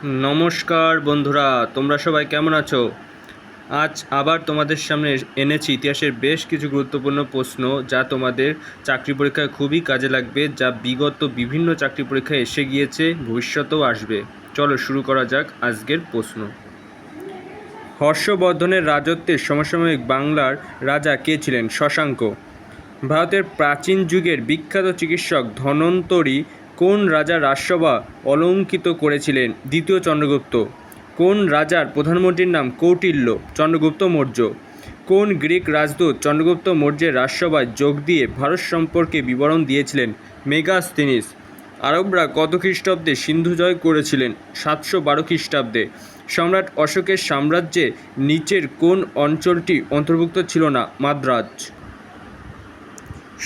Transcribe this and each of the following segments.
নমস্কার বন্ধুরা, তোমরা সবাই কেমন আছো? আজ আবার তোমাদের সামনে এনেছি ইতিহাসের বেশ কিছু গুরুত্বপূর্ণ প্রশ্ন, যা তোমাদের চাকরি পরীক্ষায় খুবই কাজে লাগবে, যা বিগত বিভিন্ন চাকরি পরীক্ষায় এসে গিয়েছে, ভবিষ্যতেও আসবে। চলো শুরু করা যাক আজকের প্রশ্ন। হর্ষবর্ধনের রাজত্বের সমসাময়িক বাংলার রাজা কে ছিলেন? শশাঙ্ক। ভারতের প্রাচীন যুগের বিখ্যাত চিকিৎসক ধন্বন্তরী কোন রাজার রাজসভা অলঙ্কৃত করেছিলেন? দ্বিতীয় চন্দ্রগুপ্ত। কোন রাজার প্রধানমন্ত্রীর নাম কৌটিল্য? চন্দ্রগুপ্ত মৌর্য। কোন গ্রিক রাজদূত চন্দ্রগুপ্ত মৌর্যের রাজসভায় যোগ দিয়ে ভারত সম্পর্কে বিবরণ দিয়েছিলেন? মেগাস্থিনিস। আরবরা কত খ্রিস্টাব্দে সিন্ধু জয় করেছিলেন? 712 খ্রিস্টাব্দে। সম্রাট অশোকের সাম্রাজ্যে নিচের কোন অঞ্চলটি অন্তর্ভুক্ত ছিল না? মাদ্রাজ।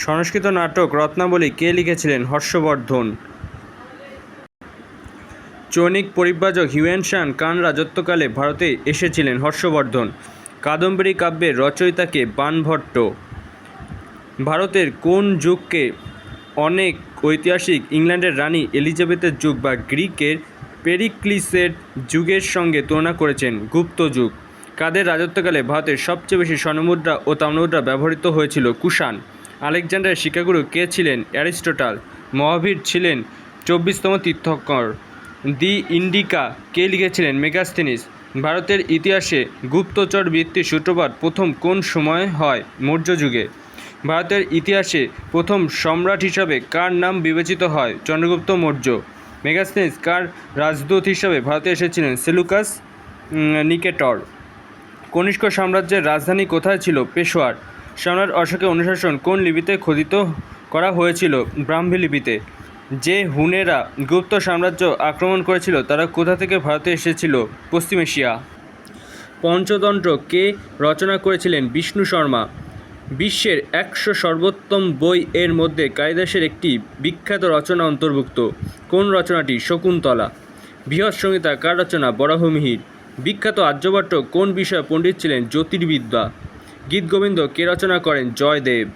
সংস্কৃত নাটক রত্নাবলী কে লিখেছিলেন? হর্ষবর্ধন। চৈনিক পরিব্রাজক হিউয়েন সাং কার রাজত্বকালে ভারতে এসেছিলেন? হর্ষবর্ধন। কাদম্বরী কাব্যের রচয়িতা কে? বাণভট্ট। ভারতের কোন যুগকে অনেক ঐতিহাসিক ইংল্যান্ডের রানী এলিজাবেথের যুগ বা গ্রিকের পেরিক্লিসের যুগের সঙ্গে তুলনা করেছেন? গুপ্ত যুগ। কাদের রাজত্বকালে ভারতের সবচেয়ে বেশি স্বর্ণমুদ্রা ও তাম্রমুদ্রা ব্যবহৃত হয়েছিল? কুষাণ। আলেকজান্ডারের শিক্ষাগুরু কে ছিলেন? অ্যারিস্টটল। মহাবীর ছিলেন 24তম তীর্থঙ্কর। দি ইন্ডিকা কে লিখেছিলেন? মেগাস্থিনিস। ভারতের ইতিহাসে গুপ্তচর বৃত্তির সূত্রপাত প্রথম কোন সময় হয়? মৌর্য যুগে। ভারতের ইতিহাসে প্রথম সম্রাট হিসাবে কার নাম বিবেচিত হয়? চন্দ্রগুপ্ত মৌর্য। মেগাস্থিনিস কার রাজদূত হিসাবে ভারতে এসেছিলেন? সেলুকাস নিকেটর। কনিষ্ক সাম্রাজ্যের রাজধানী কোথায় ছিল? পেশোয়ার। সম্রাট অশোকের অনুশাসন কোন লিপিতে খোদিত করা হয়েছিল? ব্রাহ্মী লিপিতে। যে হুনেরা গুপ্ত সাম্রাজ্য আক্রমণ করেছিল তারা কোথা থেকে ভারতে এসেছিল? পশ্চিম এশিয়া। পঞ্চতন্ত্র কে রচনা করেছিলেন? বিষ্ণু শর্মা। বিশ্বের 100 সর্বোত্তম বই এর মধ্যে কালিদাসের একটি বিখ্যাত রচনা অন্তর্ভুক্ত। কোন রচনাটি? শকুন্তলা। বৃহৎ সংহিতা কার রচনা? বরাহমিহির। বিখ্যাত আর্যভট্ট কোন বিষয়ে পণ্ডিত ছিলেন? জ্যোতির্বিদ্যা। গীতগোবিন্দ কে রচনা করেন? জয়দেব।